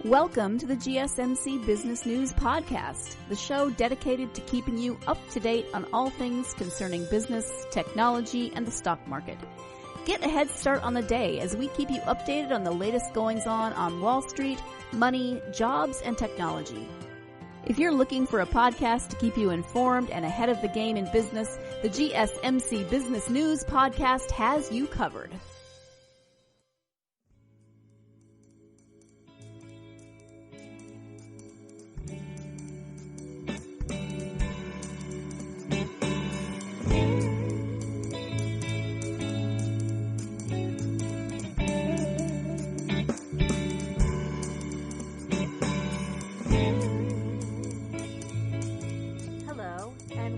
Welcome to the GSMC Business News Podcast, the show dedicated to keeping you up to date on all things concerning business, technology, and the stock market. Get a head start on the day as we keep you updated on the latest goings-on Wall Street, money, jobs, and technology. If you're looking for a podcast to keep you informed and ahead of the game in business, the GSMC Business News Podcast has you covered.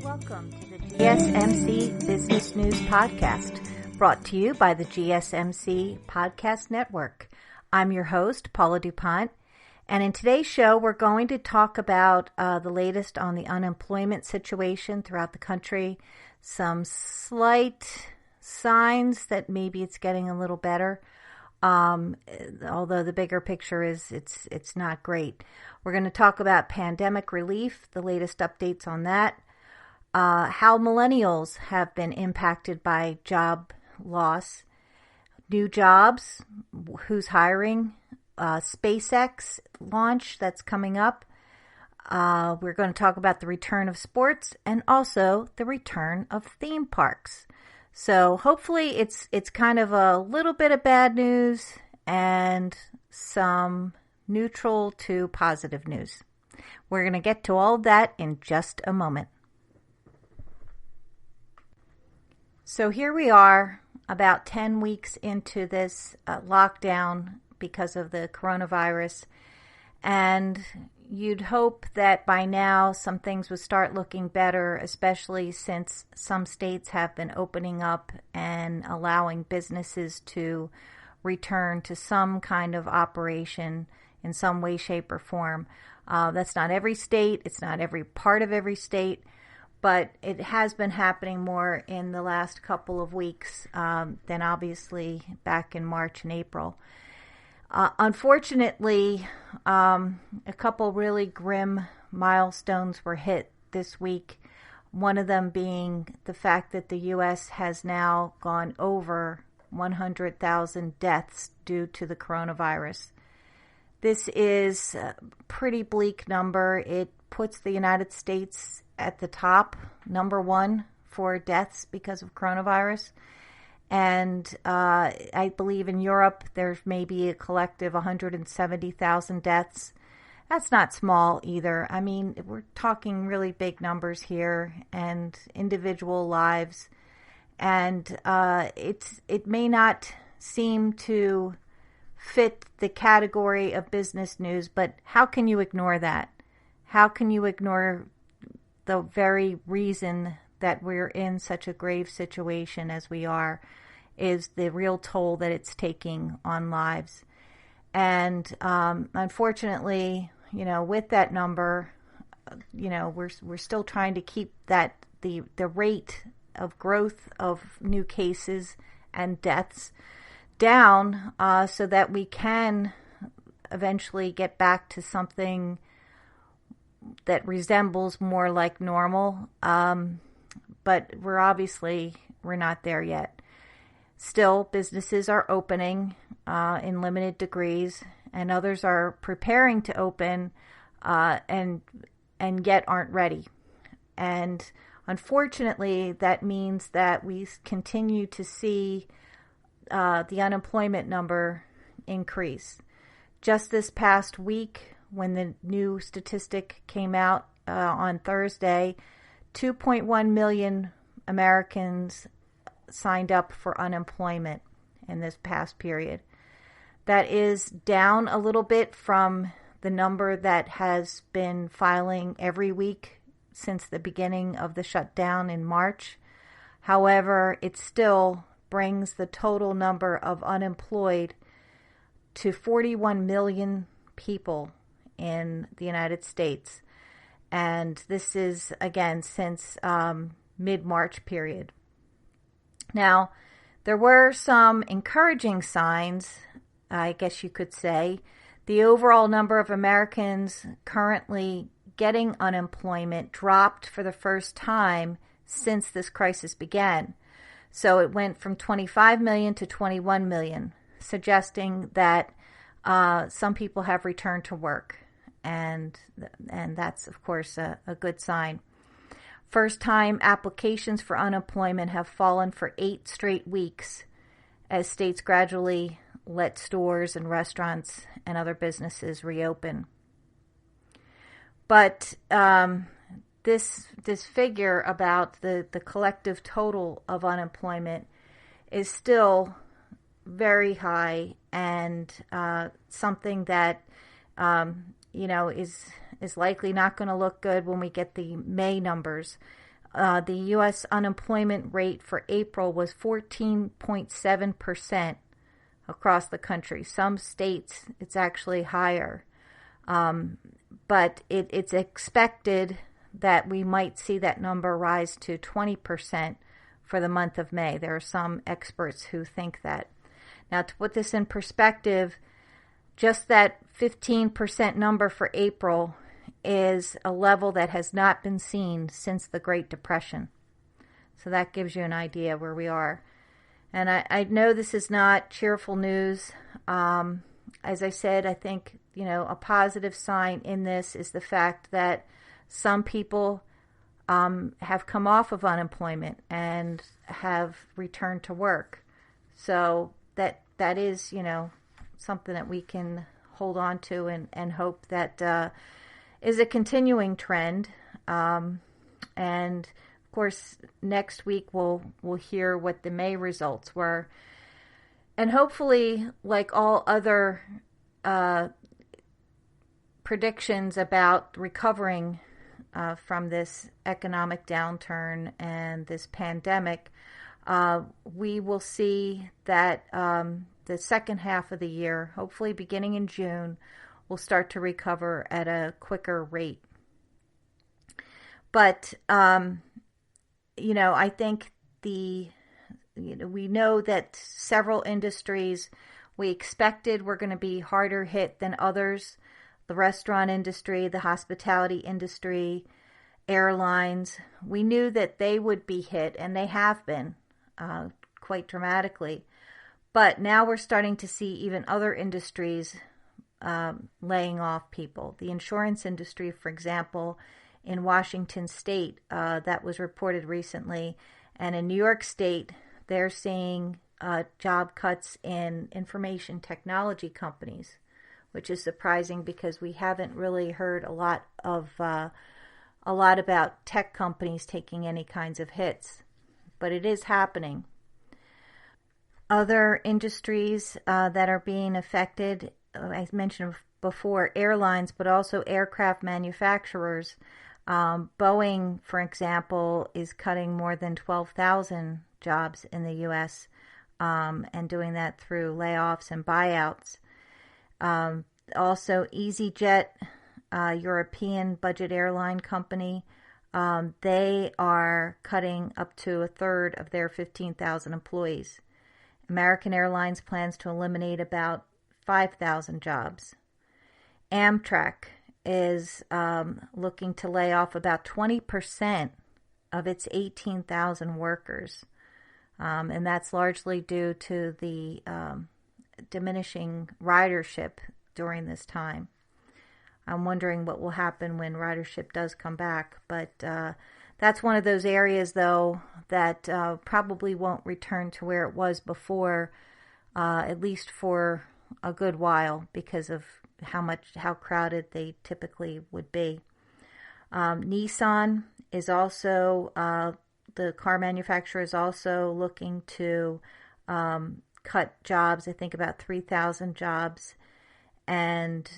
Welcome to the GSMC Business News Podcast, brought to you by the GSMC Podcast Network. I'm your host, Paula DuPont, and in today's show, we're going to talk about the latest on the unemployment situation throughout the country, some slight signs that maybe it's getting a little better, although the bigger picture is it's not great. We're going to talk about pandemic relief, the latest updates on that. How millennials have been impacted by job loss, new jobs, who's hiring, SpaceX launch that's coming up. We're going to talk about the return of sports and also the return of theme parks. So hopefully it's kind of a little bit of bad news and some neutral to positive news. We're going to get to all of that in just a moment. So here we are about 10 weeks into this lockdown because of the coronavirus, and you'd hope that by now some things would start looking better, especially since some states have been opening up and allowing businesses to return to some kind of operation in some way, shape, or form. That's not every state. It's not every part of every state. But it has been happening more in the last couple of weeks than obviously back in March and April. Unfortunately, a couple really grim milestones were hit this week. One of them being the fact that the U.S. has now gone over 100,000 deaths due to the coronavirus. This is a pretty bleak number. It puts the United States at the top, number one for deaths because of coronavirus. And I believe in Europe, there's maybe a collective 170,000 deaths. That's not small either. I mean, we're talking really big numbers here and individual lives. And it may not seem to fit the category of business news, but how can you ignore that? How can you ignore the very reason that we're in such a grave situation as we are is the real toll that it's taking on lives. And unfortunately, with that number, we're still trying to keep that the rate of growth of new cases and deaths down so that we can eventually get back to something that resembles more like normal, but we're not there yet. Still, businesses are opening in limited degrees, and others are preparing to open and yet aren't ready. And unfortunately, that means that we continue to see the unemployment number increase. Just this past week, when the new statistic came out on Thursday, 2.1 million Americans signed up for unemployment in this past period. That is down a little bit from the number that has been filing every week since the beginning of the shutdown in March. However, it still brings the total number of unemployed to 41 million people in the United States. And this is, again, since mid-March period. Now, there were some encouraging signs, I guess you could say, The overall number of Americans currently getting unemployment dropped for the first time since this crisis began. So it went from 25 million to 21 million, suggesting that some people have returned to work. And that's, of course, a good sign. First-time applications for unemployment have fallen for 8 straight weeks as states gradually let stores and restaurants and other businesses reopen. But this figure about the collective total of unemployment is still very high, and something that is likely not going to look good when we get the May numbers. The U.S. unemployment rate for April was 14.7% across the country. Some states, it's actually higher. But it's expected that we might see that number rise to 20% for the month of May. There are some experts who think that. Now, to put this in perspective, just that 15% number for April is a level that has not been seen since the Great Depression. So that gives you an idea where we are. And I know this is not cheerful news. As I said, I think, a positive sign in this is the fact that some people have come off of unemployment and have returned to work. So that is, something that we can hold on to and hope that is a continuing trend. And of course, next week we'll hear what the May results were. And hopefully, like all other predictions about recovering from this economic downturn and this pandemic, we will see that the second half of the year, hopefully beginning in June, will start to recover at a quicker rate. But, I think we know that several industries we expected were going to be harder hit than others. The restaurant industry, the hospitality industry, airlines. We knew that they would be hit, and they have been quite dramatically. But now we're starting to see even other industries laying off people. The insurance industry, for example, in Washington State, that was reported recently. And in New York State, they're seeing job cuts in information technology companies, which is surprising because we haven't really heard a lot about tech companies taking any kinds of hits. But it is happening. Other industries that are being affected, I mentioned before, airlines, but also aircraft manufacturers. Boeing, for example, is cutting more than 12,000 jobs in the U.S. And doing that through layoffs and buyouts. Also, EasyJet, European budget airline company, they are cutting up to a third of their 15,000 employees. American Airlines plans to eliminate about 5,000 jobs. Amtrak is looking to lay off about 20% of its 18,000 workers. And that's largely due to the diminishing ridership during this time. I'm wondering what will happen when ridership does come back. But that's one of those areas, though, that probably won't return to where it was before, at least for a good while, because of how crowded they typically would be. Nissan is also, the car manufacturer is also looking to cut jobs, I think about 3,000 jobs. And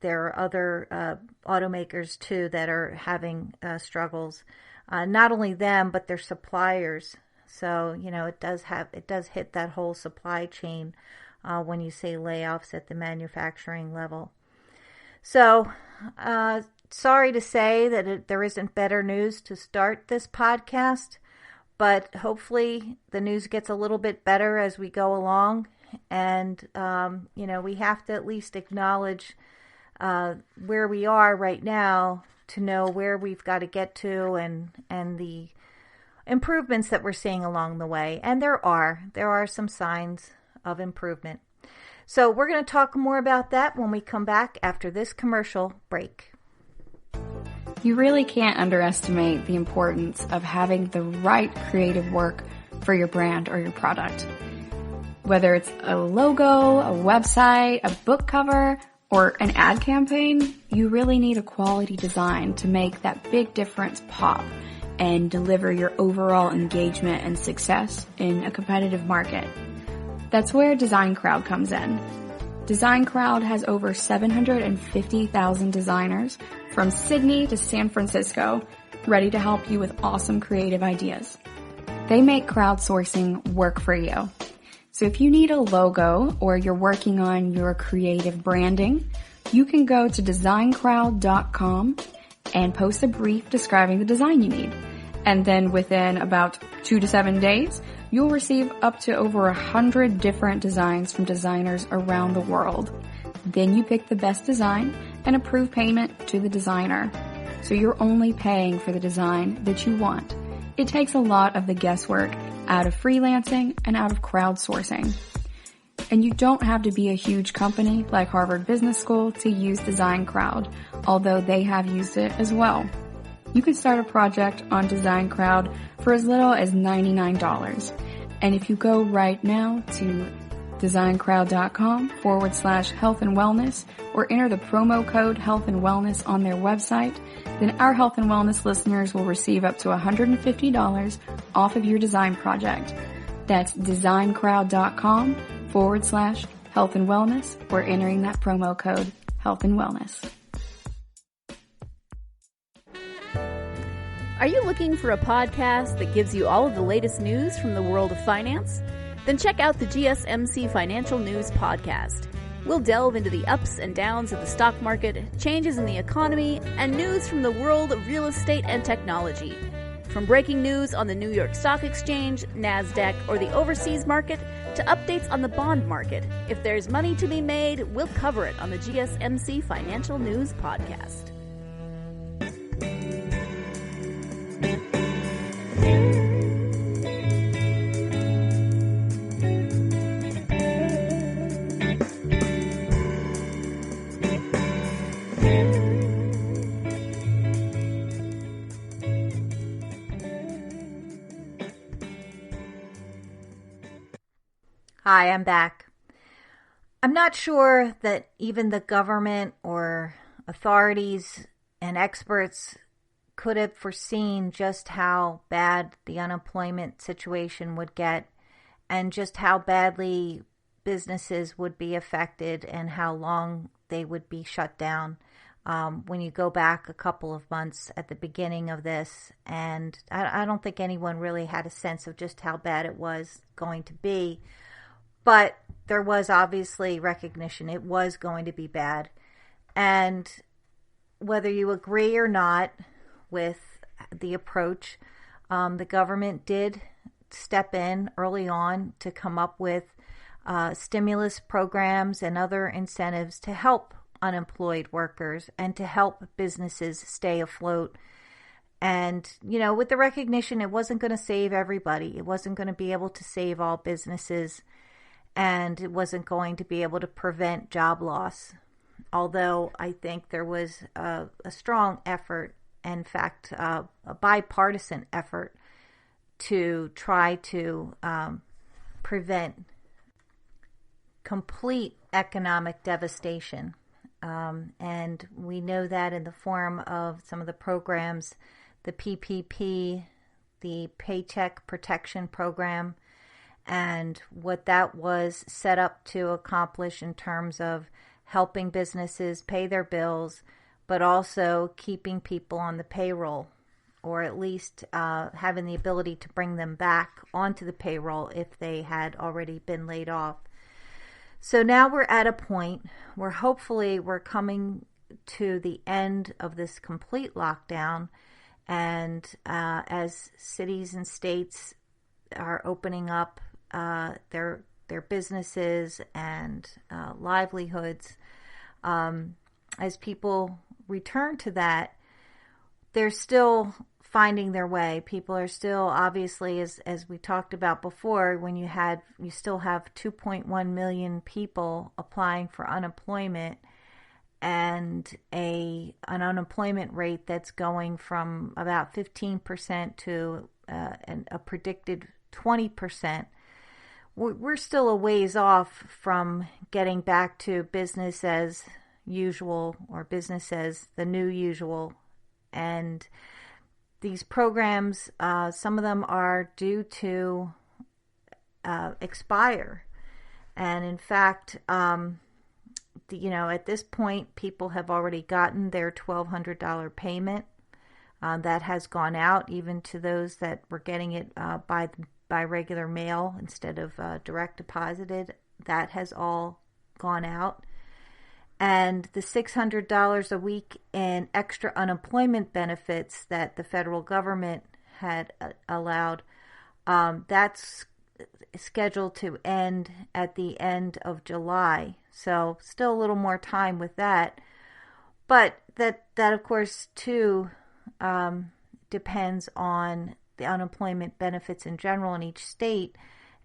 there are other automakers, too, that are having struggles. Not only them, but their suppliers. So, it does hit that whole supply chain when you say layoffs at the manufacturing level. So, sorry to say that there isn't better news to start this podcast, but hopefully the news gets a little bit better as we go along, And, we have to at least acknowledge where we are right now to know where we've got to get to and the improvements that we're seeing along the way. And there are some signs of improvement. So we're going to talk more about that when we come back after this commercial break. You really can't underestimate the importance of having the right creative work for your brand or your product. Whether it's a logo, a website, a book cover, or an ad campaign, you really need a quality design to make that big difference pop and deliver your overall engagement and success in a competitive market. That's where Design Crowd comes in. Design Crowd has over 750,000 designers from Sydney to San Francisco ready to help you with awesome creative ideas. They make crowdsourcing work for you. So if you need a logo or you're working on your creative branding, you can go to designcrowd.com and post a brief describing the design you need. And then within about 2 to 7 days, you'll receive up to over 100 different designs from designers around the world. Then you pick the best design and approve payment to the designer. So you're only paying for the design that you want. It takes a lot of the guesswork out of freelancing and out of crowdsourcing. And you don't have to be a huge company like Harvard Business School to use Design Crowd, although they have used it as well. You can start a project on Design Crowd for as little as $99. And if you go right now to designcrowd.com/health and wellness or enter the promo code health and wellness on their website, then our health and wellness listeners will receive up to $150 off of your design project. That's designcrowd.com/health and wellness or entering that promo code health and wellness. Are you looking for a podcast that gives you all of the latest news from the world of finance? Then check out the GSMC Financial News Podcast. We'll delve into the ups and downs of the stock market, changes in the economy, and news from the world of real estate and technology. From breaking news on the New York Stock Exchange, NASDAQ, or the overseas market, to updates on the bond market. If there's money to be made, we'll cover it on the GSMC Financial News Podcast. Hi, I'm back. I'm not sure that even the government or authorities and experts could have foreseen just how bad the unemployment situation would get and just how badly businesses would be affected and how long they would be shut down. When you go back a couple of months at the beginning of this, and I don't think anyone really had a sense of just how bad it was going to be. But there was obviously recognition it was going to be bad. And whether you agree or not with the approach, the government did step in early on to come up with stimulus programs and other incentives to help unemployed workers and to help businesses stay afloat. And, with the recognition it wasn't going to save everybody. It wasn't going to be able to save all businesses. And it wasn't going to be able to prevent job loss. Although I think there was a strong effort, in fact, a bipartisan effort to try to prevent complete economic devastation. And we know that in the form of some of the programs, the PPP, the Paycheck Protection Program, and what that was set up to accomplish in terms of helping businesses pay their bills, but also keeping people on the payroll, or at least having the ability to bring them back onto the payroll if they had already been laid off. So now we're at a point where hopefully we're coming to the end of this complete lockdown, and as cities and states are opening up, they're their businesses and livelihoods. As people return to that, they're still finding their way. People are still, obviously, as we talked about before, when you still have 2.1 million people applying for unemployment, and an unemployment rate that's going from about 15% to a predicted 20%. We're still a ways off from getting back to business as usual, or business as the new usual. And these programs, some of them are due to expire. And in fact, at this point, people have already gotten their $1,200 payment. That has gone out even to those that were getting it by regular mail instead of direct deposited. That has all gone out. And the $600 a week in extra unemployment benefits that the federal government had allowed, that's scheduled to end at the end of July. So still a little more time with that. But that of course, too, depends on the unemployment benefits in general in each state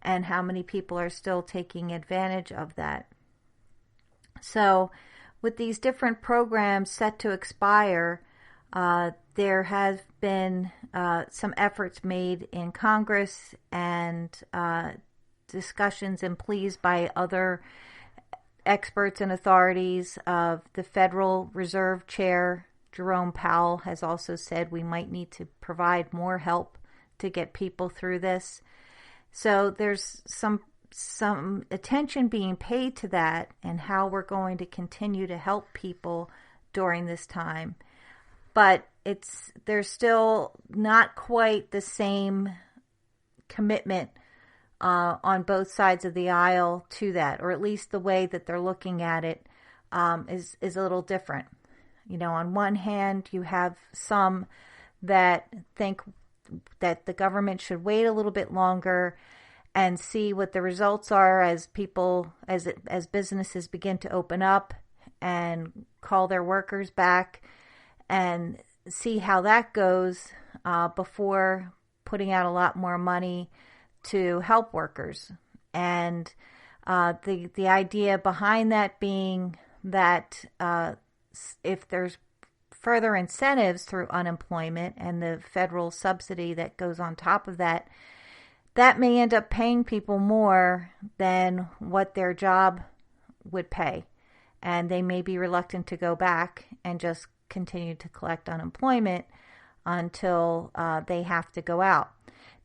and how many people are still taking advantage of that. So with these different programs set to expire, there have been some efforts made in Congress and discussions and pleas by other experts and authorities. The Federal Reserve Chair, Jerome Powell, has also said we might need to provide more help to get people through this. So there's some attention being paid to that and how we're going to continue to help people during this time. But there's still not quite the same commitment on both sides of the aisle to that, or at least the way that they're looking at it is a little different. On one hand, you have some that think that the government should wait a little bit longer and see what the results are as businesses begin to open up and call their workers back and see how that goes before putting out a lot more money to help workers. And the idea behind that being that if there's further incentives through unemployment and the federal subsidy that goes on top of that, that may end up paying people more than what their job would pay. And they may be reluctant to go back and just continue to collect unemployment until they have to go out.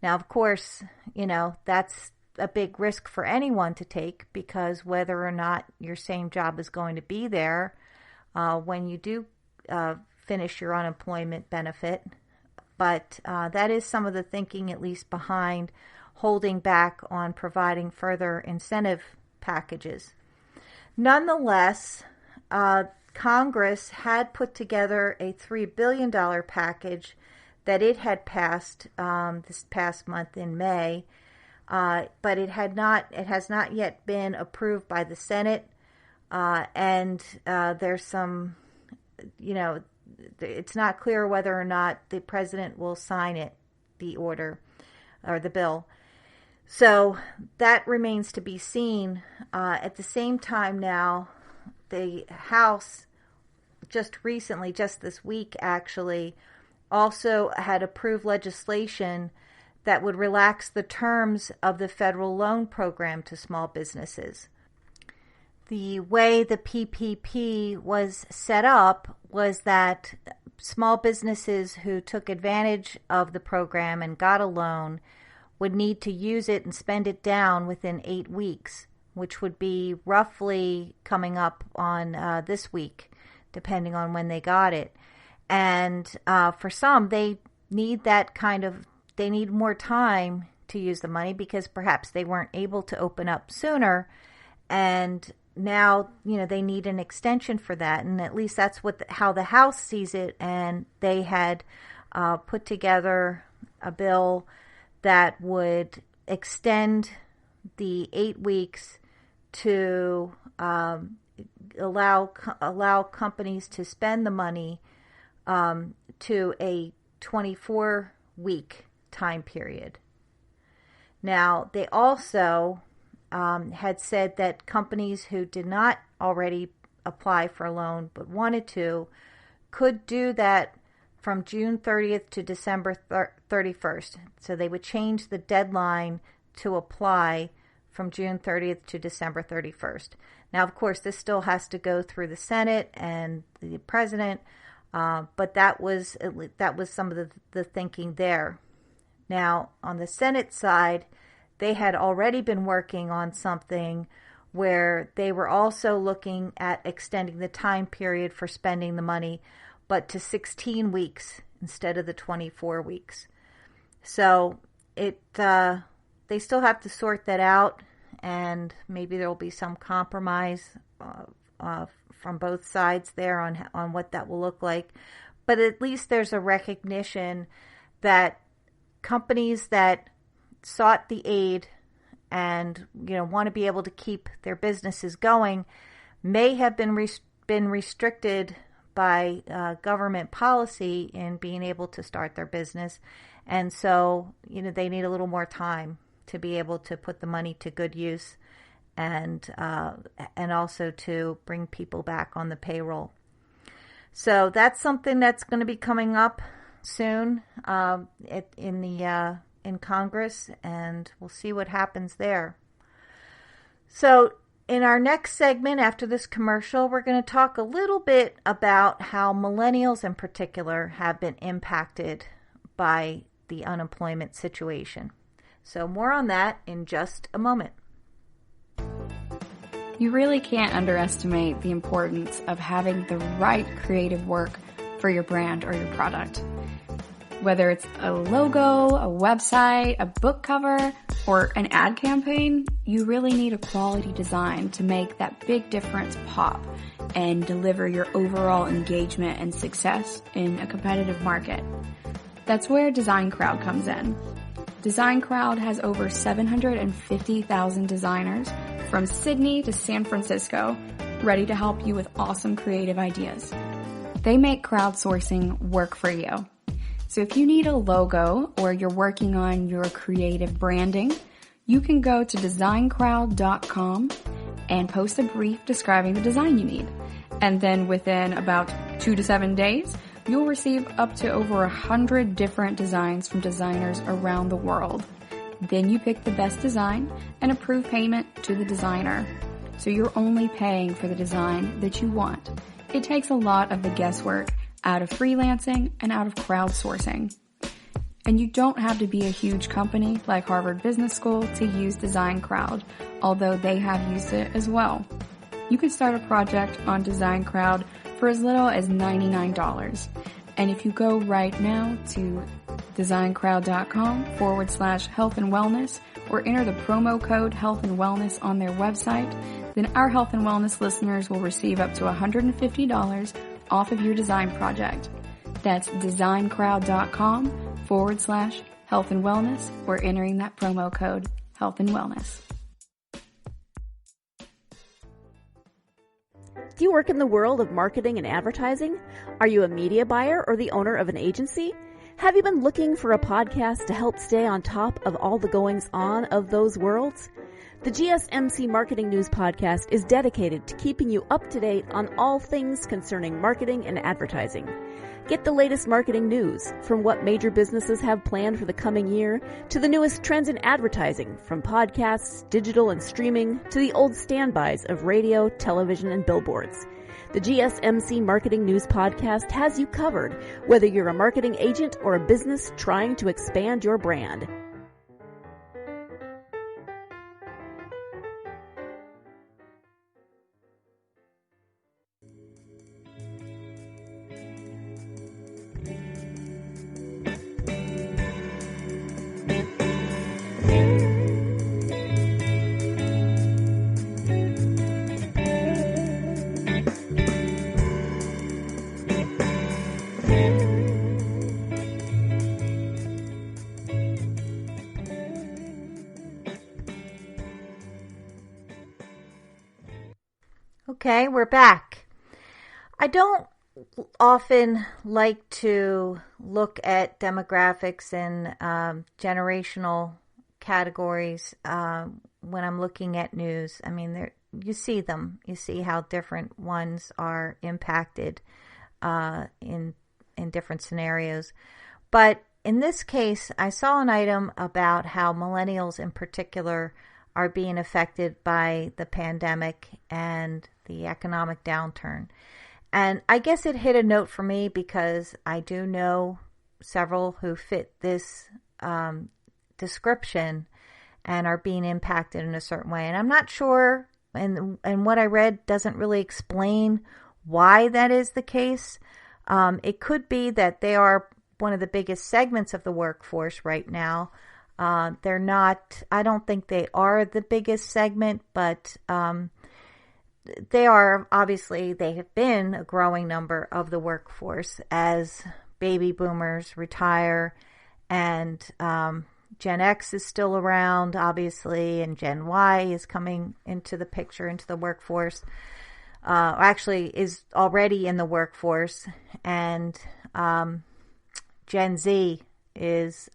Now, of course, that's a big risk for anyone to take, because whether or not your same job is going to be there when you do finish your unemployment benefit. But that is some of the thinking, at least behind holding back on providing further incentive packages. Nonetheless, Congress had put together a $3 billion package that it had passed this past month in May, but it has not yet been approved by the Senate, and there's some, it's not clear whether or not the president will sign it, the order or the bill. So that remains to be seen. At the same time now, the House just this week actually, also had approved legislation that would relax the terms of the federal loan program to small businesses. The way the PPP was set up was that small businesses who took advantage of the program and got a loan would need to use it and spend it down within 8 weeks, which would be roughly coming up on this week, depending on when they got it. And for some, they need more time to use the money because perhaps they weren't able to open up sooner. And now, they need an extension for that. And at least that's how the House sees it. And they had put together a bill that would extend the 8 weeks to allow companies to spend the money to a 24-week time period. Now, they also had said that companies who did not already apply for a loan but wanted to could do that from June 30th to December 31st. So they would change the deadline to apply from June 30th to December 31st. Now, of course, this still has to go through the Senate and the President, but that was some of the thinking there. Now, on the Senate side, they had already been working on something where they were also looking at extending the time period for spending the money, but to 16 weeks instead of the 24 weeks. So they still have to sort that out, and maybe there will be some compromise from both sides there on what that will look like. But at least there's a recognition that companies that sought the aid and want to be able to keep their businesses going may have been restricted by government policy in being able to start their business, and so they need a little more time to be able to put the money to good use and also to bring people back on the payroll. So that's something that's going to be coming up soon in Congress, and we'll see what happens there. So in our next segment after this commercial, we're going to talk a little bit about how millennials in particular have been impacted by the unemployment situation. So more on that in just a moment. You really can't underestimate the importance of having the right creative work for your brand or your product. Whether it's a logo, a website, a book cover, or an ad campaign, you really need a quality design to make that big difference pop and deliver your overall engagement and success in a competitive market. That's where Design Crowd comes in. Design Crowd has over 750,000 designers from Sydney to San Francisco ready to help you with awesome creative ideas. They make crowdsourcing work for you. So if you need a logo or you're working on your creative branding, you can go to designcrowd.com and post a brief describing the design you need. And then within about 2 to 7 days, you'll receive up to over 100 different designs from designers around the world. Then you pick the best design and approve payment to the designer. So you're only paying for the design that you want. It takes a lot of the guesswork out of freelancing and out of crowdsourcing. And you don't have to be a huge company like Harvard Business School to use Design Crowd, although they have used it as well. You can start a project on Design Crowd for as little as $99. And if you go right now to designcrowd.com/health and wellness or enter the promo code health and wellness on their website, then our health and wellness listeners will receive up to $150 off of your design project. That's designcrowd.com/health and wellness or entering that promo code health and wellness. Do you work in the world of marketing and advertising? Are you a media buyer or the owner of an agency? Have you been looking for a podcast to help stay on top of all the goings-on of those worlds? The GSMC Marketing News Podcast is dedicated to keeping you up to date on all things concerning marketing and advertising. Get the latest marketing news, from what major businesses have planned for the coming year, to the newest trends in advertising, from podcasts, digital and streaming, to the old standbys of radio, television, and billboards. The GSMC Marketing News Podcast has you covered, whether you're a marketing agent or a business trying to expand your brand. Okay, we're back. I don't often like to look at demographics and generational categories when I'm looking at news. I mean, you see them. You see how different ones are impacted in different scenarios. But in this case, I saw an item about how millennials in particular are being affected by the pandemic and the economic downturn. And I guess it hit a note for me because I do know several who fit this description and are being impacted in a certain way. And I'm not sure, and what I read doesn't really explain why that is the case. It could be that they are one of the biggest segments of the workforce right now. They're not, I don't think they are the biggest segment, but they are, obviously, they have been a growing number of the workforce as baby boomers retire, and Gen X is still around, obviously, and Gen Y is coming into the picture, into the workforce, actually is already in the workforce, and Gen Z is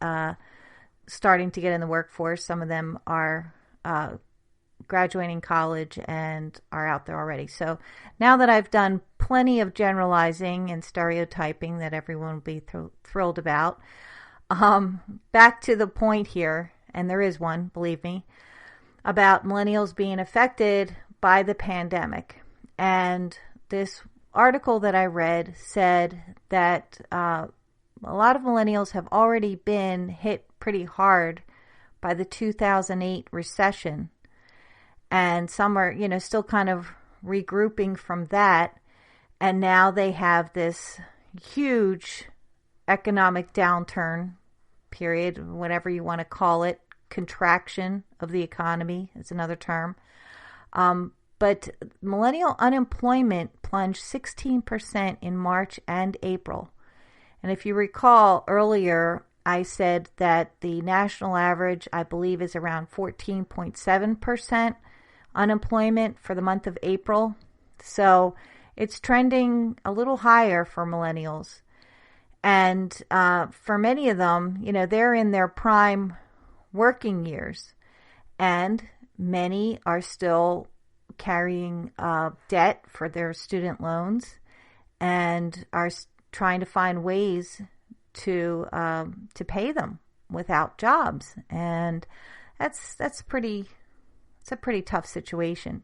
starting to get in the workforce. Some of them are graduating college and are out there already. So now that I've done plenty of generalizing and stereotyping that everyone will be thrilled about, back to the point here, and there is one, believe me, about millennials being affected by the pandemic. And this article that I read said that a lot of millennials have already been hit pretty hard by the 2008 recession. And some are, still kind of regrouping from that. And now they have this huge economic downturn period, whatever you want to call it, contraction of the economy is another term. But millennial unemployment plunged 16% in March and April. And if you recall earlier, I said that the national average, I believe, is around 14.7% unemployment for the month of April. So it's trending a little higher for millennials. And for many of them, they're in their prime working years. And many are still carrying debt for their student loans and are trying to find ways to pay them without jobs, and it's a pretty tough situation.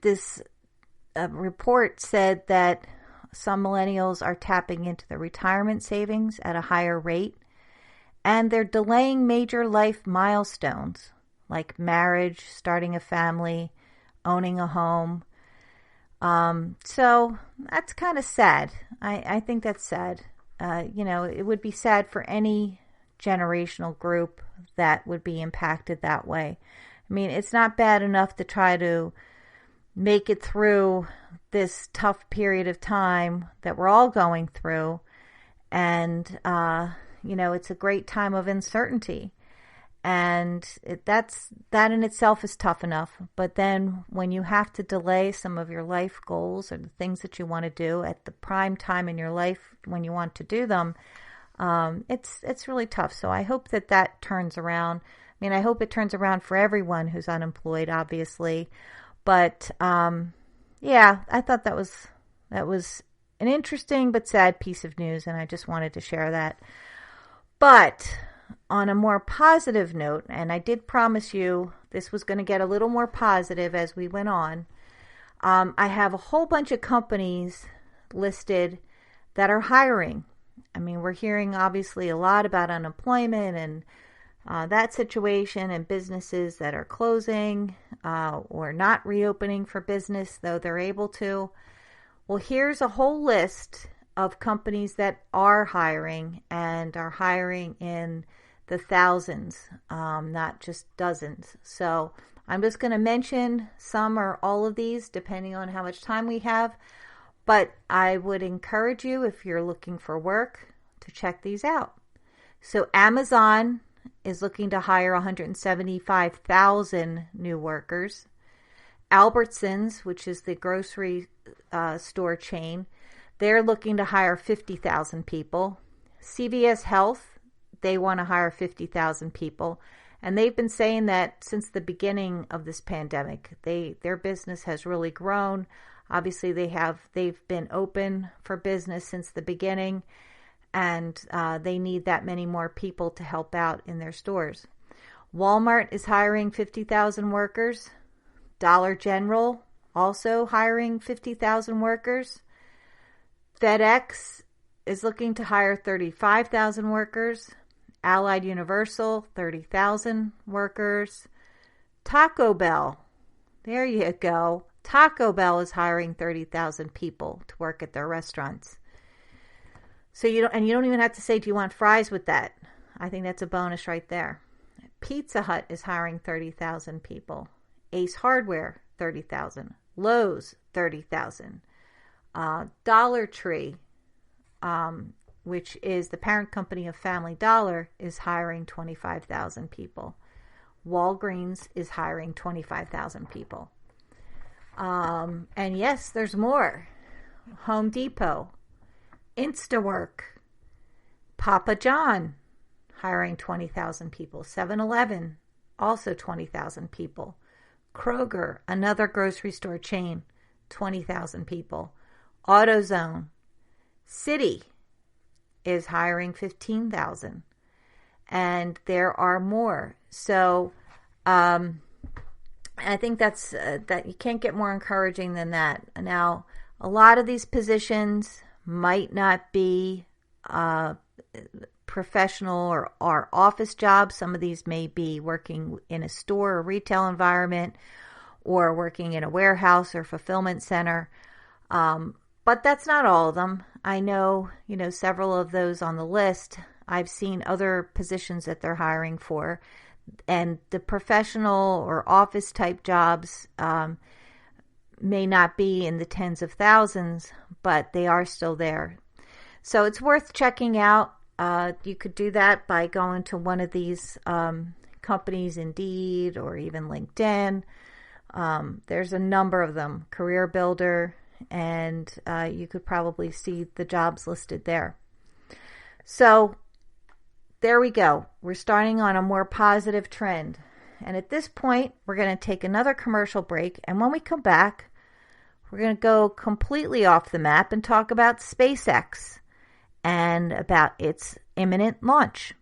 This report said that some millennials are tapping into their retirement savings at a higher rate, and they're delaying major life milestones like marriage, starting a family, owning a home. So that's kind of sad. I think that's sad. It would be sad for any generational group that would be impacted that way. I mean, it's not bad enough to try to make it through this tough period of time that we're all going through. And, it's a great time of uncertainty. And that in itself is tough enough. But then when you have to delay some of your life goals or the things that you want to do at the prime time in your life when you want to do them, it's really tough. So I hope that turns around. I mean, I hope it turns around for everyone who's unemployed, obviously. But I thought that was an interesting but sad piece of news, and I just wanted to share that. But on a more positive note, and I did promise you this was going to get a little more positive as we went on, I have a whole bunch of companies listed that are hiring. I mean, we're hearing obviously a lot about unemployment and that situation, and businesses that are closing or not reopening for business, though they're able to. Well, here's a whole list of companies that are hiring, and are hiring in the thousands, not just dozens. So I'm just going to mention some or all of these depending on how much time we have. But I would encourage you, if you're looking for work, to check these out. So Amazon is looking to hire 175,000 new workers. Albertsons, which is the grocery store chain, they're looking to hire 50,000 people. CVS Health, they want to hire 50,000 people. And they've been saying that since the beginning of this pandemic. Their business has really grown. Obviously, they've been open for business since the beginning, and they need that many more people to help out in their stores. Walmart is hiring 50,000 workers. Dollar General also hiring 50,000 workers. FedEx is looking to hire 35,000 workers. Allied Universal, 30,000 workers. Taco Bell, there you go. Taco Bell is hiring 30,000 people to work at their restaurants. So you don't even have to say, do you want fries with that? I think that's a bonus right there. Pizza Hut is hiring 30,000 people. Ace Hardware, 30,000. Lowe's, 30,000. Dollar Tree, which is the parent company of Family Dollar, is hiring 25,000 people. Walgreens is hiring 25,000 people. And yes, there's more. Home Depot, Instawork, Papa John, hiring 20,000 people. 7-Eleven, also 20,000 people. Kroger, another grocery store chain, 20,000 people. AutoZone, Citi is hiring 15,000. And there are more. So, I think that you can't get more encouraging than that. Now, a lot of these positions might not be professional or office jobs. Some of these may be working in a store or retail environment, or working in a warehouse or fulfillment center. But that's not all of them. I know, several of those on the list. I've seen other positions that they're hiring for. And the professional or office type jobs may not be in the tens of thousands, but they are still there. So it's worth checking out. You could do that by going to one of these companies, Indeed, or even LinkedIn. There's a number of them, Career Builder, and you could probably see the jobs listed there. So there we go. We're starting on a more positive trend. And at this point, we're going to take another commercial break. And when we come back, we're going to go completely off the map and talk about SpaceX and about its imminent launch.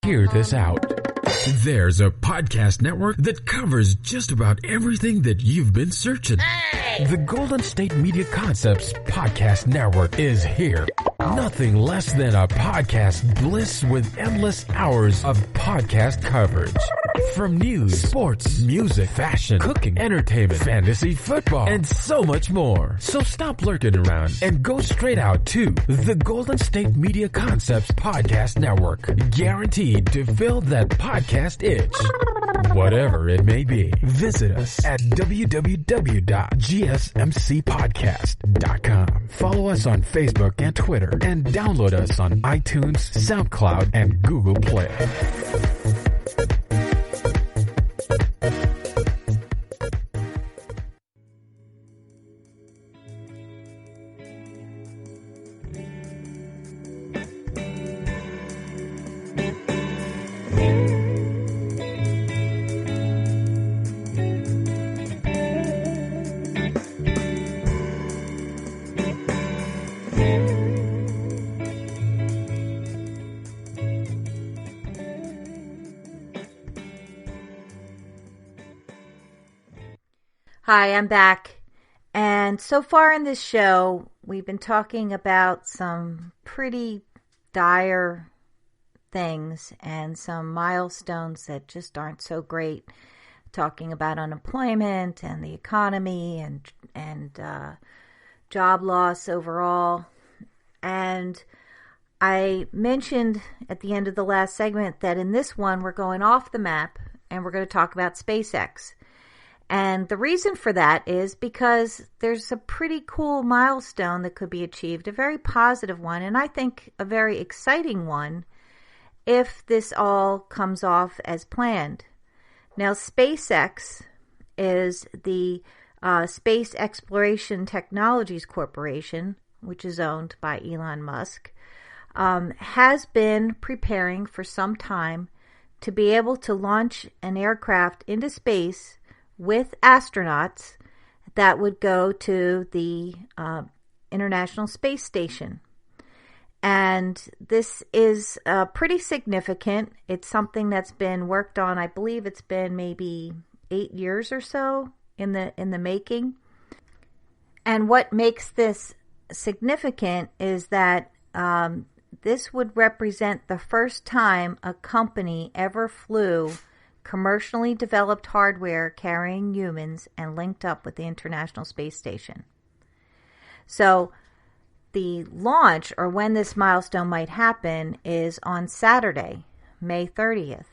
Hear this out. There's a podcast network that covers just about everything that you've been searching. Hey! The Golden State Media Concepts Podcast Network is here. Nothing less than a podcast bliss with endless hours of podcast coverage. From news, sports, music, fashion, cooking, entertainment, fantasy, football, and so much more. So stop lurking around and go straight out to the Golden State Media Concepts Podcast Network. Guaranteed to fill that podcast itch. Whatever it may be. Visit us at www.gsmcpodcast.com. Follow us on Facebook and Twitter, and download us on iTunes, SoundCloud, and Google Play. Hi, I'm back. And so far in this show, we've been talking about some pretty dire things and some milestones that just aren't so great. Talking about unemployment and the economy and job loss overall. And I mentioned at the end of the last segment that in this one, we're going off the map and we're going to talk about SpaceX. And the reason for that is because there's a pretty cool milestone that could be achieved, a very positive one, and I think a very exciting one if this all comes off as planned. Now, SpaceX is the Space Exploration Technologies Corporation, which is owned by Elon Musk, has been preparing for some time to be able to launch an aircraft into space with astronauts that would go to the International Space Station. And this is pretty significant. It's something that's been worked on. I believe it's been maybe 8 years or so in the making. And what makes this significant is that this would represent the first time a company ever flew commercially developed hardware carrying humans and linked up with the International Space Station. So the launch, or when this milestone might happen, is on Saturday, May 30th.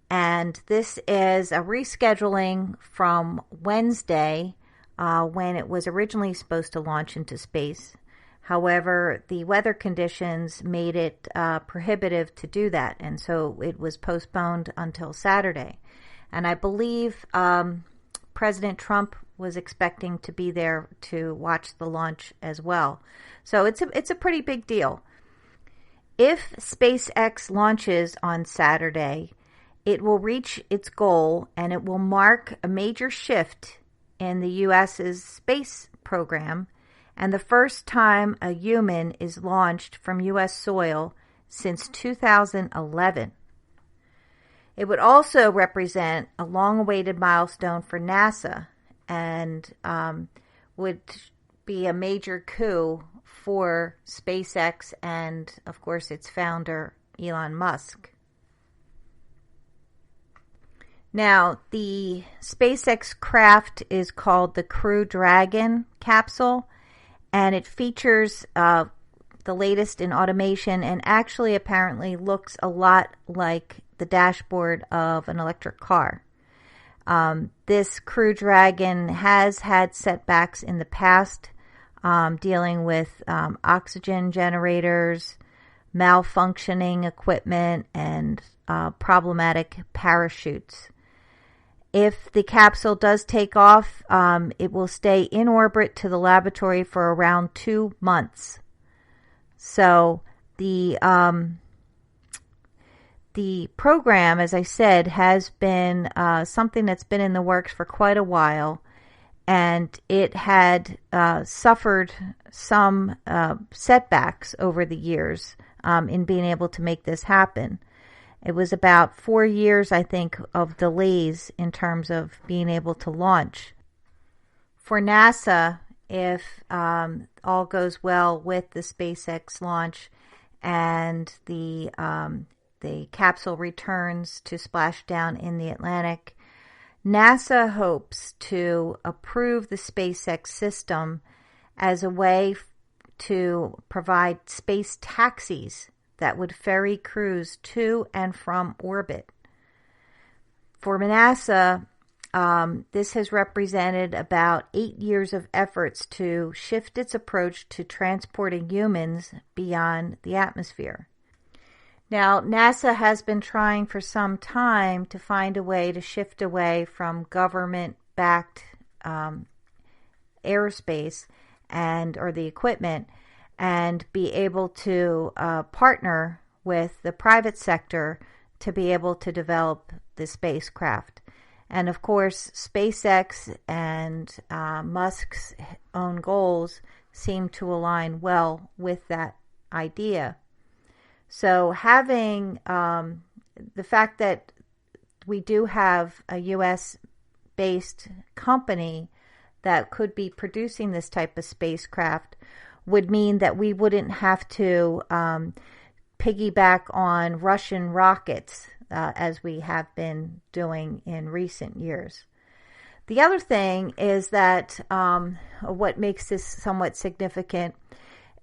And this is a rescheduling from Wednesday, when it was originally supposed to launch into space. However, the weather conditions made it prohibitive to do that, and so it was postponed until Saturday. And I believe President Trump was expecting to be there to watch the launch as well. So it's a pretty big deal. If SpaceX launches on Saturday, it will reach its goal, and it will mark a major shift in the U.S.'s space program, and the first time a human is launched from U.S. soil since 2011. It would also represent a long-awaited milestone for NASA, and would be a major coup for SpaceX and, of course, its founder, Elon Musk. Now, the SpaceX craft is called the Crew Dragon capsule, and it features the latest in automation and actually apparently looks a lot like the dashboard of an electric car. This Crew Dragon has had setbacks in the past, dealing with oxygen generators, malfunctioning equipment, and problematic parachutes. If the capsule does take off, it will stay in orbit to the laboratory for around 2 months. So the program, as I said, has been something that's been in the works for quite a while, and it had suffered some setbacks over the years in being able to make this happen. It was about 4 years, I think, of delays in terms of being able to launch. For NASA, if all goes well with the SpaceX launch and the capsule returns to splash down in the Atlantic, NASA hopes to approve the SpaceX system as a way to provide space taxis that would ferry crews to and from orbit. For NASA, this has represented about 8 years of efforts to shift its approach to transporting humans beyond the atmosphere. Now, NASA has been trying for some time to find a way to shift away from government-backed aerospace or the equipment, and be able to partner with the private sector to be able to develop the spacecraft. And of course, SpaceX and Musk's own goals seem to align well with that idea. So having the fact that we do have a U.S.-based company that could be producing this type of spacecraft would mean that we wouldn't have to piggyback on Russian rockets as we have been doing in recent years. The other thing is that what makes this somewhat significant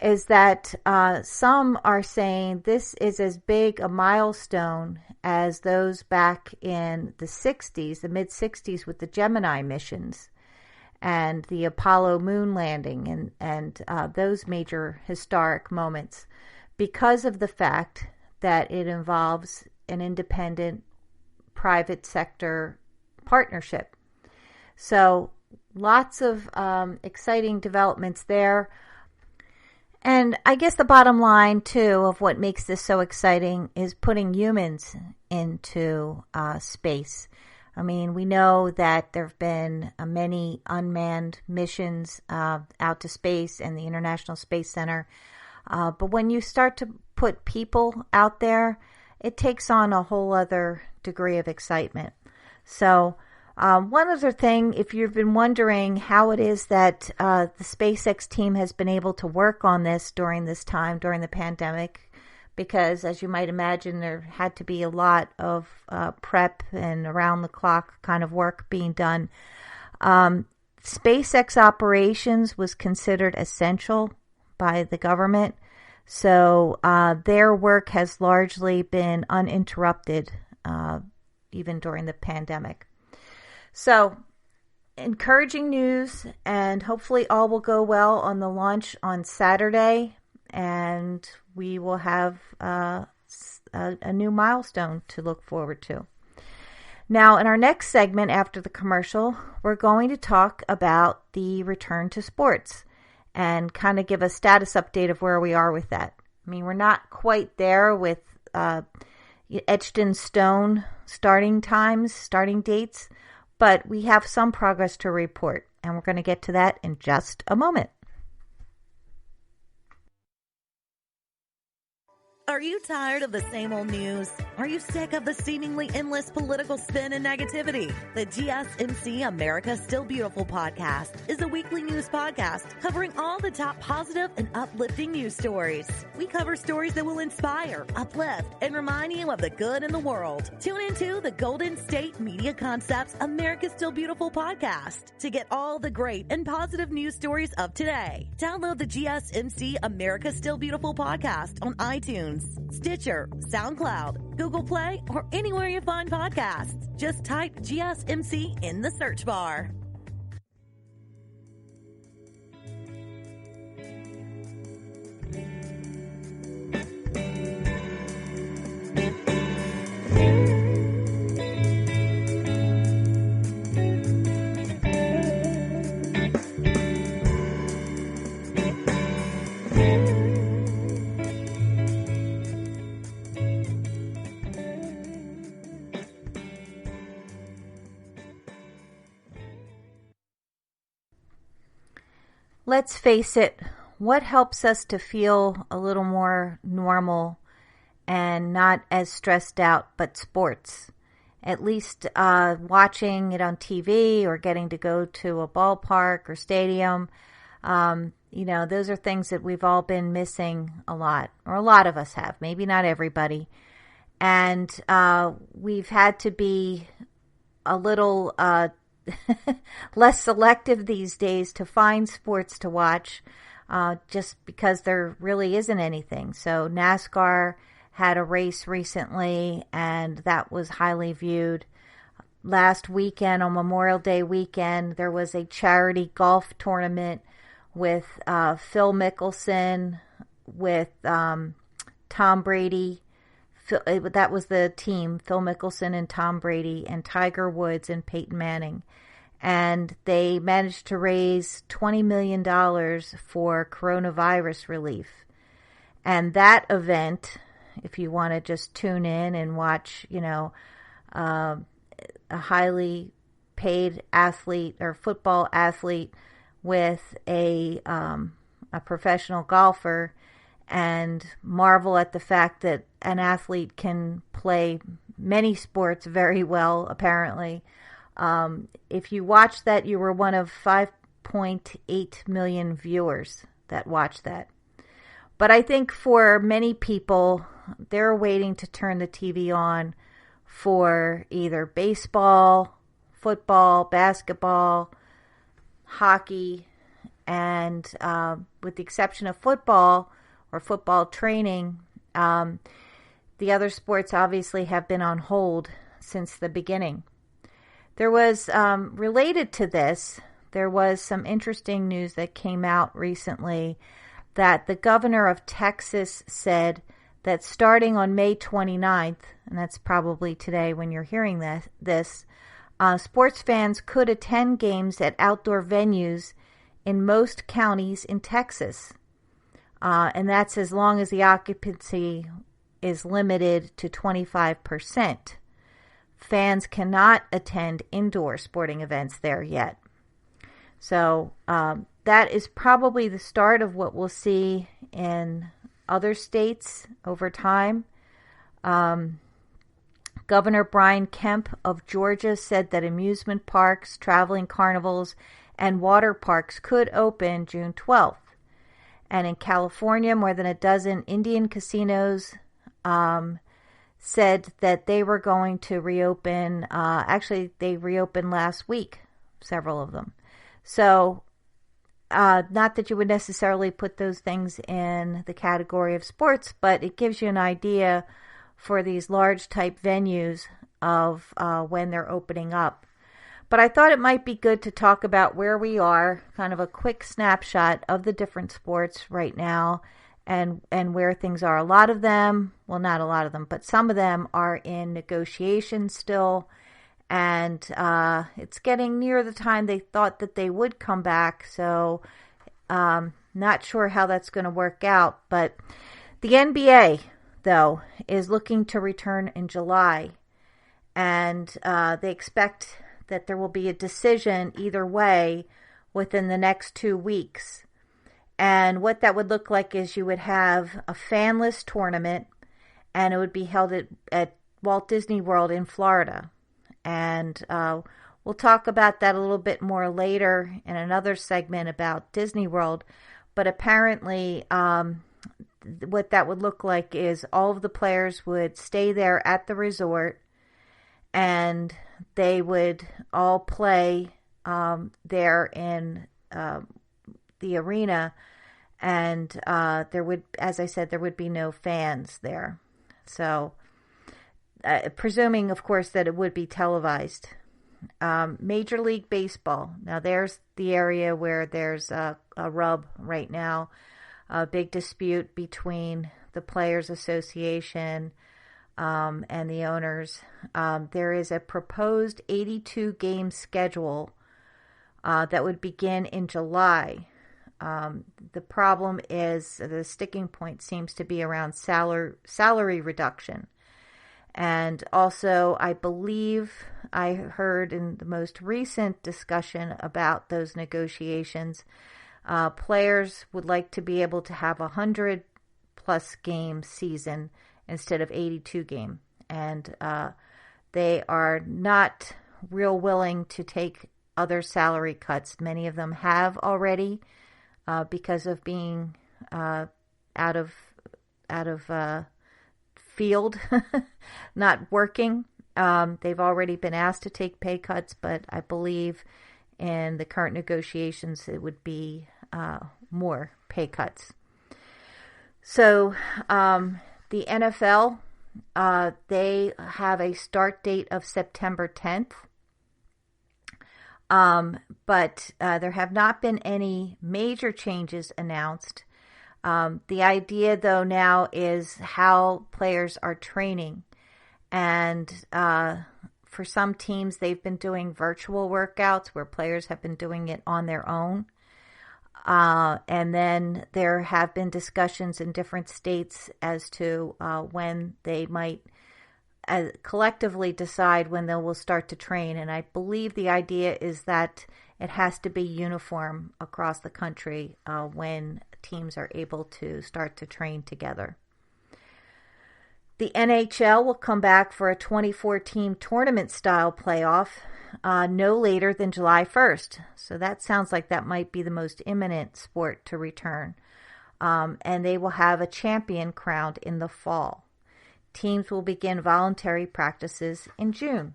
is that some are saying this is as big a milestone as those back in the 60s, the mid-60s, with the Gemini missions and the Apollo moon landing and those major historic moments, because of the fact that it involves an independent private sector partnership. So lots of exciting developments there. And I guess the bottom line, too, of what makes this so exciting is putting humans into space. I mean, we know that there have been many unmanned missions out to space and the International Space Center. But when you start to put people out there, it takes on a whole other degree of excitement. So one other thing, if you've been wondering how it is that the SpaceX team has been able to work on this during this time, during the pandemic, because as you might imagine, there had to be a lot of prep and around-the-clock kind of work being done. SpaceX operations was considered essential by the government, so their work has largely been uninterrupted even during the pandemic. So, encouraging news, and hopefully all will go well on the launch on Saturday, and we will have a new milestone to look forward to. Now, in our next segment after the commercial, we're going to talk about the return to sports and kind of give a status update of where we are with that. I mean, we're not quite there with etched in stone starting times, starting dates, but we have some progress to report, and we're going to get to that in just a moment. Are you tired of the same old news? Are you sick of the seemingly endless political spin and negativity? The GSMC America Still Beautiful podcast is a weekly news podcast covering all the top positive and uplifting news stories. We cover stories that will inspire, uplift, and remind you of the good in the world. Tune into the Golden State Media Concepts America Still Beautiful podcast to get all the great and positive news stories of today. Download the GSMC America Still Beautiful podcast on iTunes, Stitcher, SoundCloud, Google Play, or anywhere you find podcasts. Just type GSMC in the search bar. Let's face it, what helps us to feel a little more normal and not as stressed out but sports? At least watching it on TV or getting to go to a ballpark or stadium. Those are things that we've all been missing a lot, or a lot of us have, maybe not everybody. And we've had to be a little less selective these days to find sports to watch, just because there really isn't anything. So NASCAR had a race recently, and that was highly viewed. Last weekend, on Memorial Day weekend, there was a charity golf tournament with Phil Mickelson, with Tom Brady. That was the team, Phil Mickelson and Tom Brady, and Tiger Woods and Peyton Manning. And they managed to raise $20 million for coronavirus relief. And that event, if you want to just tune in and watch, a highly paid athlete or football athlete with a professional golfer, and marvel at the fact that an athlete can play many sports very well, apparently. If you watched that, you were one of 5.8 million viewers that watched that. But I think for many people, they're waiting to turn the TV on for either baseball, football, basketball, hockey, and with the exception of football or football training, the other sports obviously have been on hold since the beginning. There was, related to this, there was some interesting news that came out recently that the governor of Texas said that starting on May 29th, and that's probably today when you're hearing this, Sports fans could attend games at outdoor venues in most counties in Texas. And that's as long as the occupancy is limited to 25%. Fans cannot attend indoor sporting events there yet. So that is probably the start of what we'll see in other states over time. Governor Brian Kemp of Georgia said that amusement parks, traveling carnivals, and water parks could open June 12th. And in California, more than a dozen Indian casinos said that they were going to reopen. Actually, they reopened last week, several of them. So, not that you would necessarily put those things in the category of sports, but it gives you an idea for these large type venues of when they're opening up. But I thought it might be good to talk about where we are, kind of a quick snapshot of the different sports right now and where things are. A lot of them, well, not a lot of them, but some of them are in negotiations still. And it's getting near the time they thought that they would come back. So not sure how that's going to work out. But the NBA, though, is looking to return in July. And they expect that there will be a decision either way within the next 2 weeks. And what that would look like is you would have a fanless tournament, and it would be held at Walt Disney World in Florida. And we'll talk about that a little bit more later in another segment about Disney World. But apparently, what that would look like is all of the players would stay there at the resort, and they would all play there in the arena, and there would, as I said, there would be no fans there. So, presuming, of course, that it would be televised. Major League Baseball. Now, there's the area where there's a rub right now, a big dispute between the Players Association and the owners. There is a proposed 82-game schedule that would begin in July. The problem is the sticking point seems to be around salary reduction. And also, I believe I heard in the most recent discussion about those negotiations, players would like to be able to have 100-plus game season instead of 82 game. And they are not real willing to take other salary cuts. Many of them have already because of being out of field, not working. They've already been asked to take pay cuts, but I believe in the current negotiations it would be more pay cuts. So the NFL, they have a start date of September 10th. But there have not been any major changes announced. The idea, though, now is how players are training. And for some teams, they've been doing virtual workouts where players have been doing it on their own. And then there have been discussions in different states as to when they might collectively decide when they will start to train. And I believe the idea is that it has to be uniform across the country when teams are able to start to train together. The NHL will come back for a 24-team tournament-style playoff no later than July 1st. So that sounds like that might be the most imminent sport to return. And they will have a champion crowned in the fall. Teams will begin voluntary practices in June.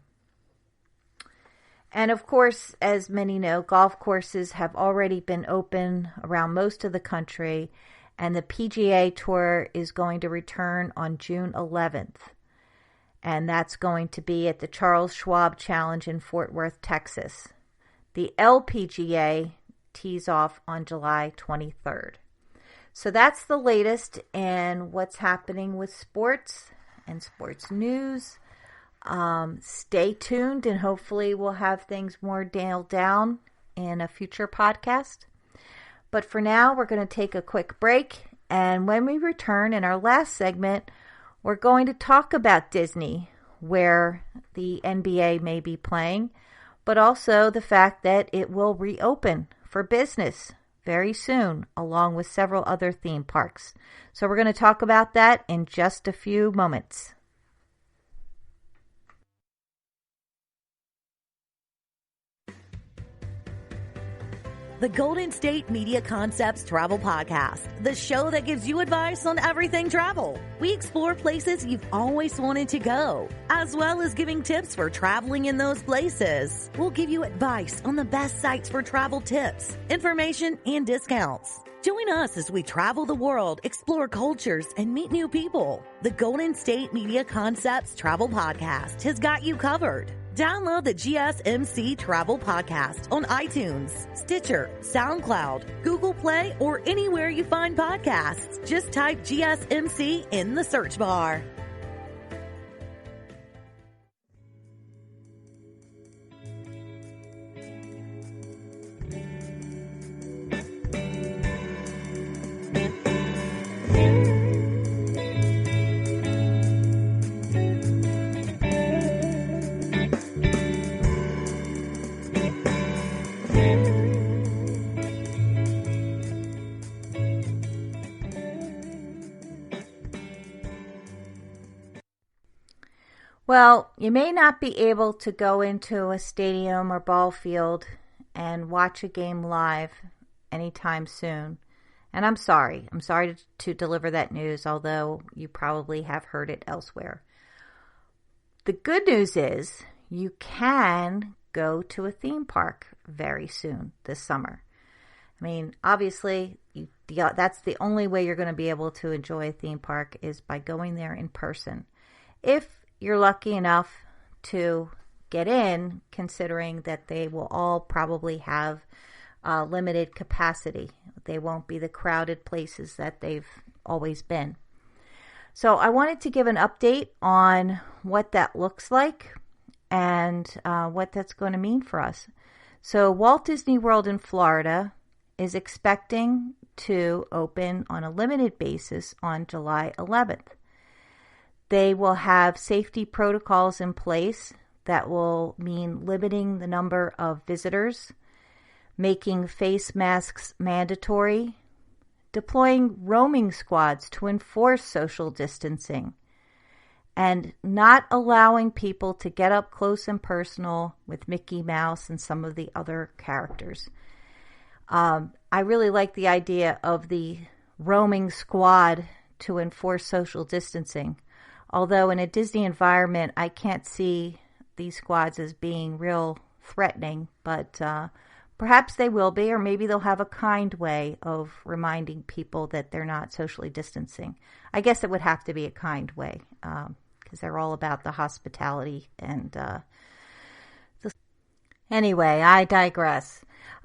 And of course, as many know, golf courses have already been open around most of the country, and the PGA Tour is going to return on June 11th. And that's going to be at the Charles Schwab Challenge in Fort Worth, Texas. The LPGA tees off on July 23rd. So that's the latest in what's happening with sports and sports news. Stay tuned, and hopefully we'll have things more nailed down in a future podcast. But for now, we're going to take a quick break. And when we return in our last segment, we're going to talk about Disney, where the NBA may be playing, but also the fact that it will reopen for business very soon, along with several other theme parks. So we're going to talk about that in just a few moments. The Golden State Media Concepts Travel Podcast, the show that gives you advice on everything travel. We explore places you've always wanted to go, as well as giving tips for traveling in those places. We'll give you advice on the best sites for travel tips, information, and discounts. Join us as we travel the world, explore cultures, and meet new people. The Golden State Media Concepts Travel Podcast has got you covered. Download the GSMC Travel Podcast on iTunes, Stitcher, SoundCloud, Google Play, or anywhere you find podcasts. Just type GSMC in the search bar. Well, you may not be able to go into a stadium or ball field and watch a game live anytime soon. And I'm sorry. I'm sorry to deliver that news, although you probably have heard it elsewhere. The good news is you can go to a theme park very soon this summer. I mean, obviously, that's the only way you're going to be able to enjoy a theme park is by going there in person. If you're lucky enough to get in, considering that they will all probably have limited capacity. They won't be the crowded places that they've always been. So I wanted to give an update on what that looks like and what that's going to mean for us. So Walt Disney World in Florida is expecting to open on a limited basis on July 11th. They will have safety protocols in place that will mean limiting the number of visitors, making face masks mandatory, deploying roaming squads to enforce social distancing, and not allowing people to get up close and personal with Mickey Mouse and some of the other characters. I really like the idea of the roaming squad to enforce social distancing. Although in a Disney environment, I can't see these squads as being real threatening, but perhaps they will be, or maybe they'll have a kind way of reminding people that they're not socially distancing. I guess it would have to be a kind way, because they're all about the hospitality. And anyway, I digress.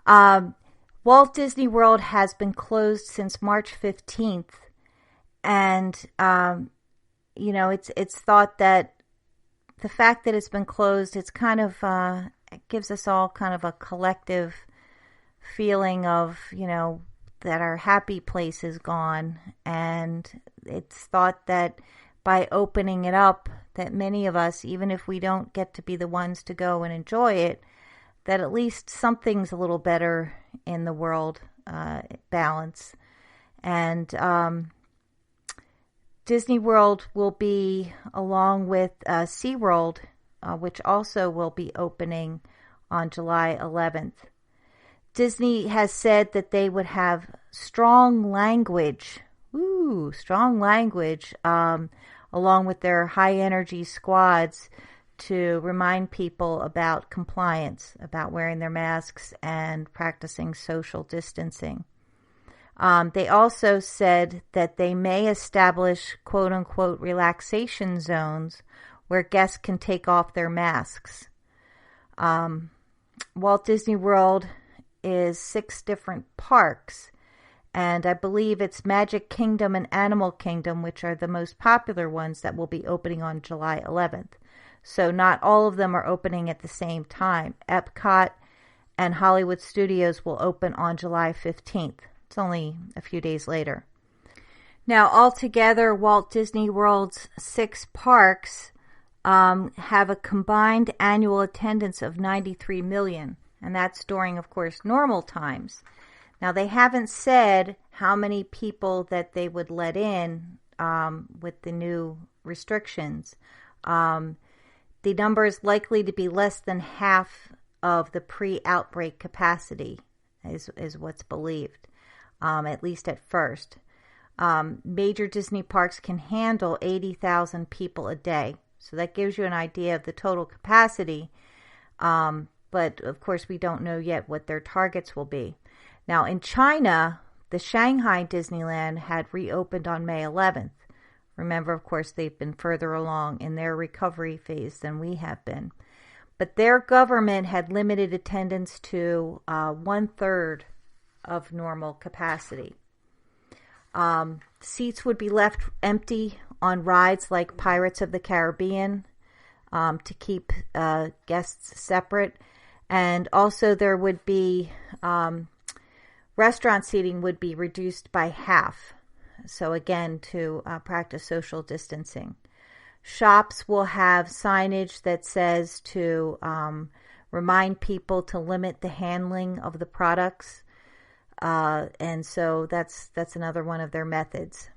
Walt Disney World has been closed since March 15th, and it's thought that the fact that it's been closed, it's kind of, it gives us all kind of a collective feeling of, that our happy place is gone. And it's thought that by opening it up, that many of us, even if we don't get to be the ones to go and enjoy it, that at least something's a little better in the world balance. And, Disney World will be, along with SeaWorld, which also will be opening on July 11th. Disney has said that they would have strong language, along with their high-energy squads to remind people about compliance, about wearing their masks and practicing social distancing. They also said that they may establish quote-unquote relaxation zones where guests can take off their masks. Walt Disney World is 6 different parks, and I believe it's Magic Kingdom and Animal Kingdom, which are the most popular ones that will be opening on July 11th. So not all of them are opening at the same time. Epcot and Hollywood Studios will open on July 15th. It's only a few days later. Now, altogether, Walt Disney World's 6 parks have a combined annual attendance of 93 million, and that's during, of course, normal times. Now, they haven't said how many people that they would let in with the new restrictions. The number is likely to be less than half of the pre-outbreak capacity, is what's believed, at least at first. Major Disney parks can handle 80,000 people a day. So that gives you an idea of the total capacity. But of course, we don't know yet what their targets will be. Now, in China, the Shanghai Disneyland had reopened on May 11th. Remember, of course, they've been further along in their recovery phase than we have been. But their government had limited attendance to 1/3 of normal capacity. Seats would be left empty on rides like Pirates of the Caribbean to keep guests separate. And also there would be restaurant seating would be reduced by half. So again, to practice social distancing. Shops will have signage that says to remind people to limit the handling of the products. And so that's another one of their methods.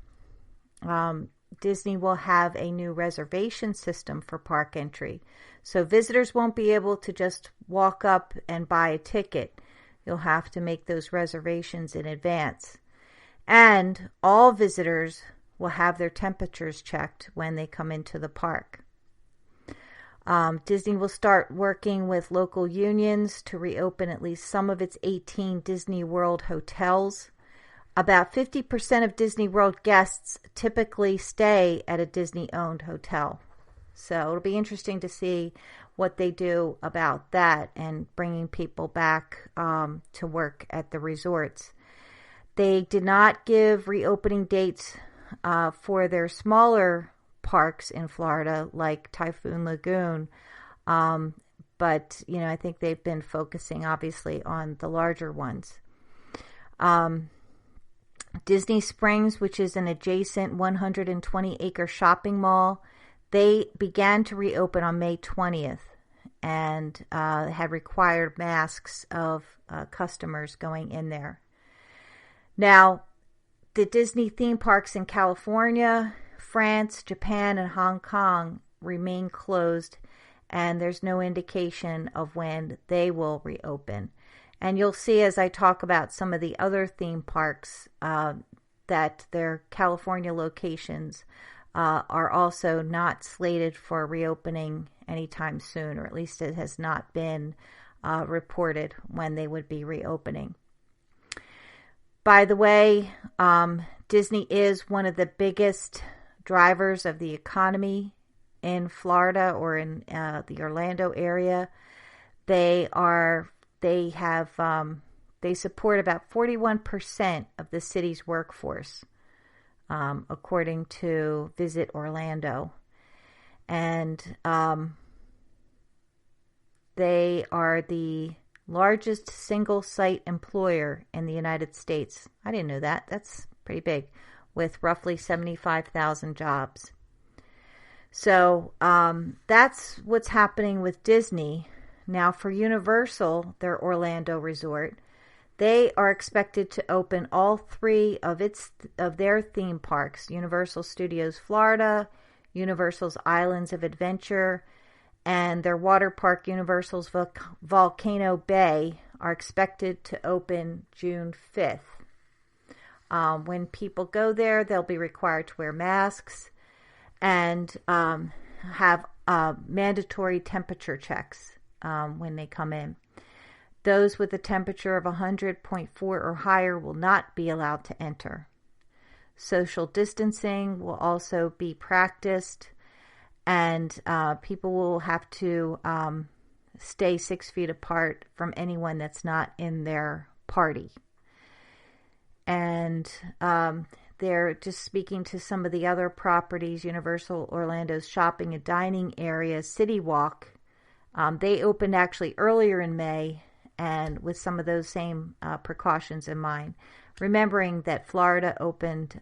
Disney will have a new reservation system for park entry. So visitors won't be able to just walk up and buy a ticket. You'll have to make those reservations in advance. And all visitors will have their temperatures checked when they come into the park. Disney will start working with local unions to reopen at least some of its 18 Disney World hotels. About 50% of Disney World guests typically stay at a Disney-owned hotel. So it'll be interesting to see what they do about that and bringing people back to work at the resorts. They did not give reopening dates for their smaller parks in Florida, like Typhoon Lagoon. But, I think they've been focusing, obviously, on the larger ones. Disney Springs, which is an adjacent 120-acre shopping mall, they began to reopen on May 20th and had required masks of customers going in there. Now, the Disney theme parks in California, France, Japan, and Hong Kong remain closed, and there's no indication of when they will reopen. And you'll see as I talk about some of the other theme parks that their California locations are also not slated for reopening anytime soon, or at least it has not been reported when they would be reopening. By the way, Disney is one of the biggest drivers of the economy in Florida or in the Orlando area. They support about 41% of the city's workforce, according to Visit Orlando. And they are the largest single-site employer in the United States. I didn't know that. That's pretty big, with roughly 75,000 jobs. So that's what's happening with Disney. Now for Universal, their Orlando resort, they are expected to open all 3 of their theme parks, Universal Studios Florida, Universal's Islands of Adventure, and their water park, Universal's Volcano Bay, are expected to open June 5th. When people go there, they'll be required to wear masks and have mandatory temperature checks when they come in. Those with a temperature of 100.4 or higher will not be allowed to enter. Social distancing will also be practiced, and people will have to stay 6 feet apart from anyone that's not in their party. And they're just speaking to some of the other properties, Universal Orlando's shopping and dining area, City Walk. They opened actually earlier in May, and with some of those same precautions in mind. Remembering that Florida opened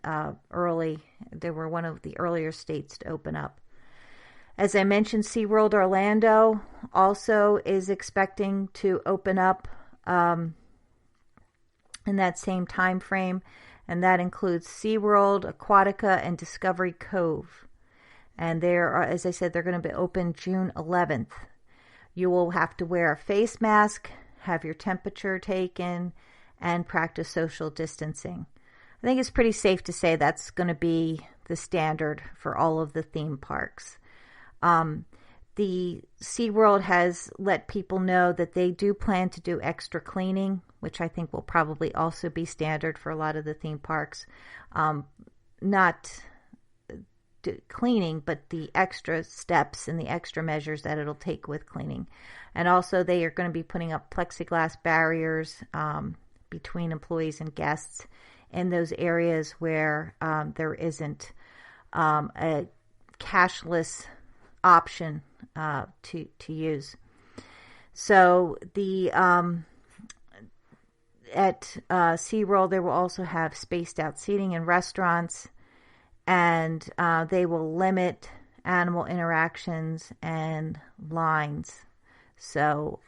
early. They were one of the earlier states to open up. As I mentioned, SeaWorld Orlando also is expecting to open up in that same time frame, and that includes SeaWorld, Aquatica, and Discovery Cove. And they're, as I said, they're going to be open June 11th. You will have to wear a face mask, have your temperature taken, and practice social distancing. I think it's pretty safe to say that's going to be the standard for all of the theme parks. The SeaWorld has let people know that they do plan to do extra cleaning, which I think will probably also be standard for a lot of the theme parks. Not cleaning, but the extra steps and the extra measures that it'll take with cleaning. And also they are going to be putting up plexiglass barriers between employees and guests in those areas where there isn't a cashless option to use. So the at SeaWorld, they will also have spaced out seating in restaurants, and they will limit animal interactions and lines. So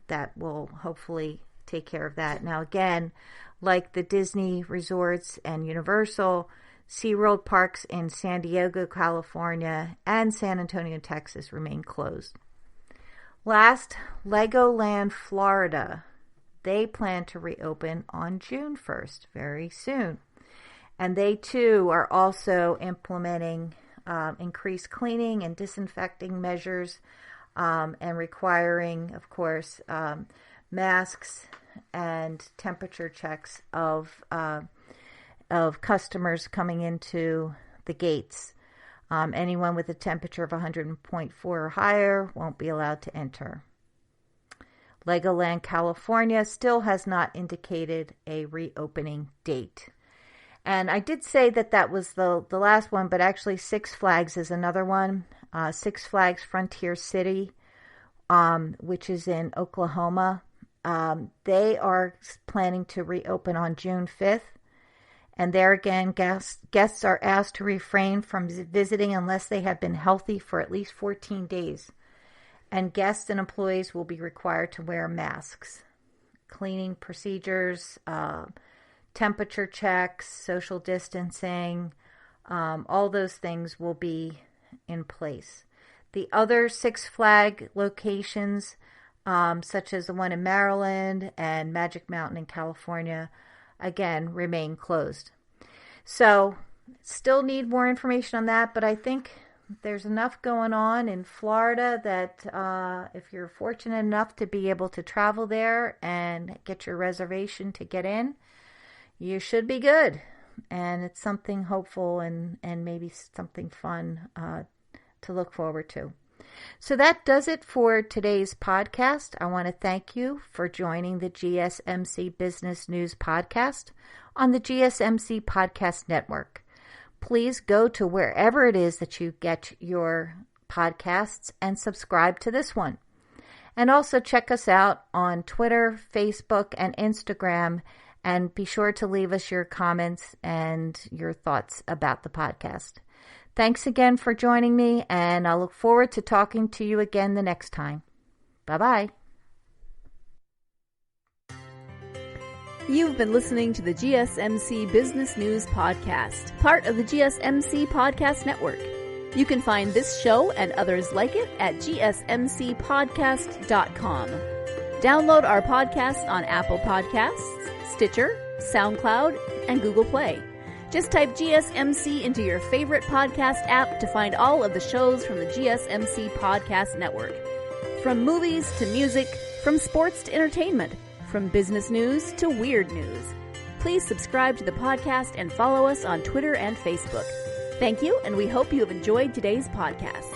that will hopefully take care of that. Now, again, like the Disney resorts and Universal, SeaWorld parks in San Diego, California, and San Antonio, Texas remain closed. Last, Legoland, Florida. They plan to reopen on June 1st, very soon. And they, too, are also implementing increased cleaning and disinfecting measures and requiring, of course, masks and temperature checks of customers coming into the gates. Anyone with a temperature of 100.4 or higher won't be allowed to enter. Legoland, California still has not indicated a reopening date. And I did say that was the last one, but actually Six Flags is another one. Six Flags Frontier City, which is in Oklahoma. They are planning to reopen on June 5th. And there again, guests are asked to refrain from visiting unless they have been healthy for at least 14 days. And guests and employees will be required to wear masks. Cleaning procedures, temperature checks, social distancing, all those things will be in place. The other Six Flag locations, such as the one in Maryland and Magic Mountain in California, again, remain closed. So, still need more information on that, but I think there's enough going on in Florida that if you're fortunate enough to be able to travel there and get your reservation to get in, you should be good. And it's something hopeful and maybe something fun to look forward to. So that does it for today's podcast. I want to thank you for joining the GSMC Business News Podcast on the GSMC Podcast Network. Please go to wherever it is that you get your podcasts and subscribe to this one. And also check us out on Twitter, Facebook, and Instagram, and be sure to leave us your comments and your thoughts about the podcast. Thanks again for joining me, and I look forward to talking to you again the next time. Bye-bye. You've been listening to the GSMC Business News Podcast, part of the GSMC Podcast Network. You can find this show and others like it at gsmcpodcast.com. Download our podcast on Apple Podcasts, Stitcher, SoundCloud, and Google Play. Just type GSMC into your favorite podcast app to find all of the shows from the GSMC Podcast Network. From movies to music, from sports to entertainment, from business news to weird news. Please subscribe to the podcast and follow us on Twitter and Facebook. Thank you, and we hope you have enjoyed today's podcast.